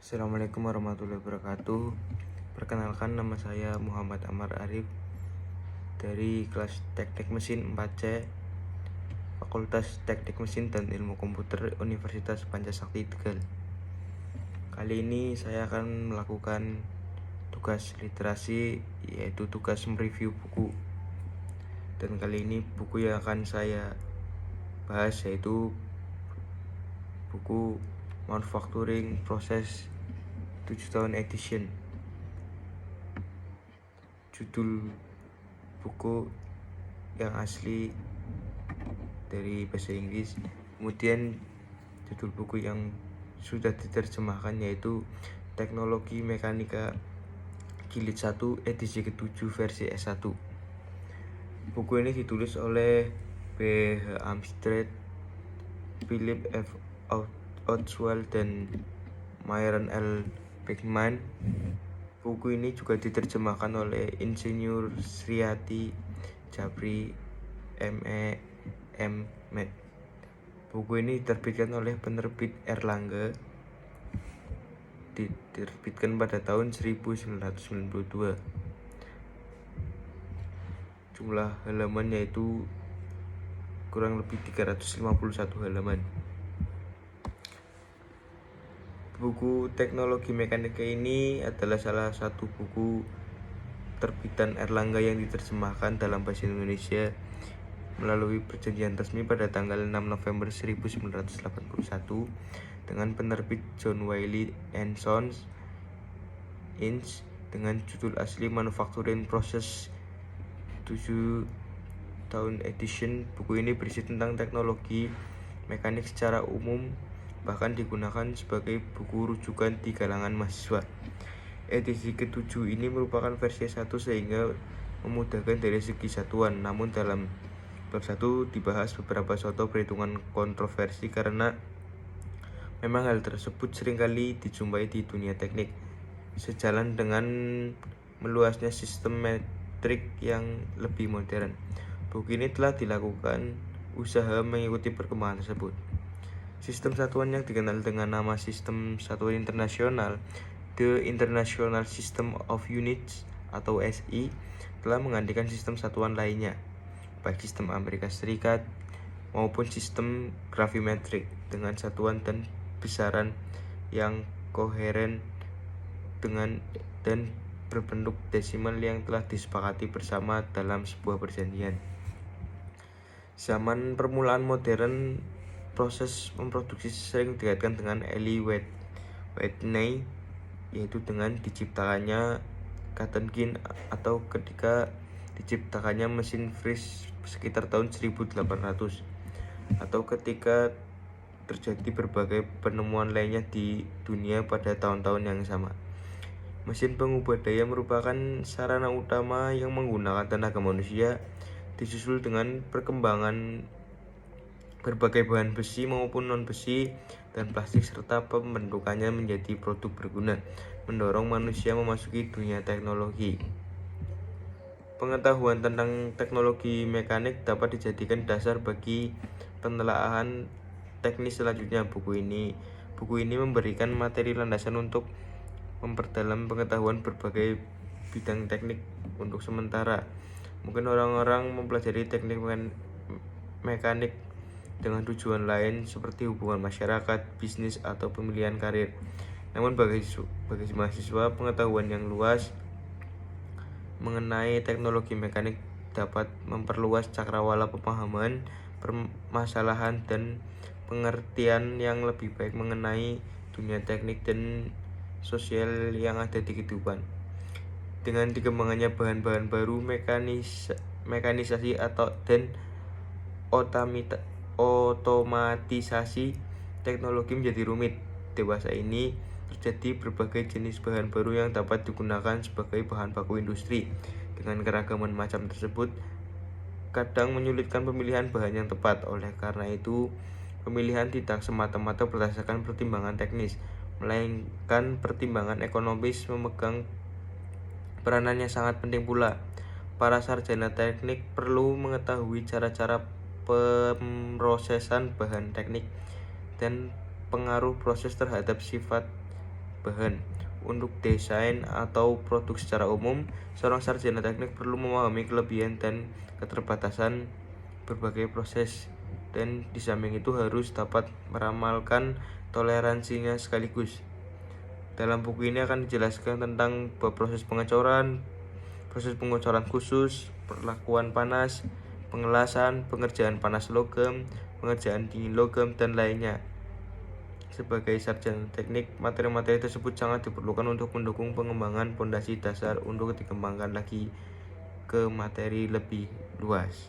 Assalamualaikum warahmatullahi wabarakatuh. Perkenalkan, nama saya Muhammad Amar Arif dari kelas Teknik Mesin 4C, Fakultas Teknik Mesin dan Ilmu Komputer Universitas Pancasakti Tegal. Kali ini saya akan melakukan tugas literasi, yaitu tugas mereview buku. Dan kali ini buku yang akan saya bahas yaitu buku Manufacturing Process 7 tahun edition. Judul buku yang asli dari bahasa Inggris, kemudian judul buku yang sudah diterjemahkan yaitu Teknologi Mekanika Jilid 1 edisi ke-7 versi S1. Buku ini ditulis oleh B.H. Armstead, Philip F. Oswald, dan Myron L. Beckman. Buku ini juga diterjemahkan oleh Insinyur Sriati Japri M.E. M.Med. Buku ini diterbitkan oleh penerbit Erlangga, diterbitkan pada tahun 1992. Jumlah halaman yaitu kurang lebih 351 halaman. Buku Teknologi Mekanika ini adalah salah satu buku terbitan Erlangga yang diterjemahkan dalam bahasa Indonesia melalui perjanjian resmi pada tanggal 6 November 1981 dengan penerbit John Wiley & Sons Inc. dengan judul asli Manufacturing Process 7 tahun edition. Buku ini berisi tentang teknologi mekanik secara umum, bahkan digunakan sebagai buku rujukan di kalangan mahasiswa. Edisi ke-7 ini merupakan versi 1 sehingga memudahkan dari segi satuan, namun dalam bab 1 dibahas beberapa soal perhitungan kontroversi karena memang hal tersebut seringkali dijumpai di dunia teknik, sejalan dengan meluasnya sistem metrik yang lebih modern. Buku ini telah dilakukan usaha mengikuti perkembangan tersebut. Sistem satuan yang dikenal dengan nama Sistem Satuan Internasional, The International System of Units atau SI, telah menggantikan sistem satuan lainnya, baik sistem Amerika Serikat maupun sistem gravimetrik dengan satuan dan besaran yang koheren dan berbentuk desimal yang telah disepakati bersama dalam sebuah perjanjian. Zaman permulaan modern, proses memproduksi sering dikaitkan dengan Eli Whitney, yaitu dengan diciptakannya cotton gin atau ketika diciptakannya mesin fris sekitar tahun 1800, atau ketika terjadi berbagai penemuan lainnya di dunia pada tahun-tahun yang sama. Mesin pengubah daya merupakan sarana utama yang menggunakan tenaga manusia, disusul dengan perkembangan berbagai bahan besi maupun non-besi dan plastik serta pembentukannya menjadi produk berguna, mendorong manusia memasuki dunia teknologi. Pengetahuan tentang teknologi mekanik dapat dijadikan dasar bagi penelaahan teknis selanjutnya. Buku ini memberikan materi landasan untuk memperdalam pengetahuan berbagai bidang teknik untuk sementara. Mungkin orang-orang mempelajari teknik mekanik dengan tujuan lain seperti hubungan masyarakat, bisnis, atau pemilihan karir. Namun bagi mahasiswa, pengetahuan yang luas mengenai teknologi mekanik dapat memperluas cakrawala pemahaman, permasalahan, dan pengertian yang lebih baik mengenai dunia teknik dan sosial yang ada di kehidupan. Dengan dikembangkannya bahan-bahan baru, mekanisasi dan otomatisasi, teknologi menjadi rumit. Dewasa ini terjadi berbagai jenis bahan baru yang dapat digunakan sebagai bahan baku industri. Dengan keragaman macam tersebut, kadang menyulitkan pemilihan bahan yang tepat. Oleh karena itu, pemilihan tidak semata-mata berdasarkan pertimbangan teknis, melainkan pertimbangan ekonomis memegang peranannya sangat penting pula. Para sarjana teknik perlu mengetahui cara-cara pemrosesan bahan teknik dan pengaruh proses terhadap sifat bahan. Untuk desain atau produk secara umum, seorang sarjana teknik perlu memahami kelebihan dan keterbatasan berbagai proses, dan di samping itu harus dapat meramalkan toleransinya sekaligus. Dalam buku ini akan dijelaskan tentang proses pengecoran khusus, perlakuan panas, pengelasan, pengerjaan panas logam, pengerjaan dingin logam, dan lainnya. Sebagai sarjana teknik, materi-materi tersebut sangat diperlukan untuk mendukung pengembangan fondasi dasar untuk dikembangkan lagi ke materi lebih luas.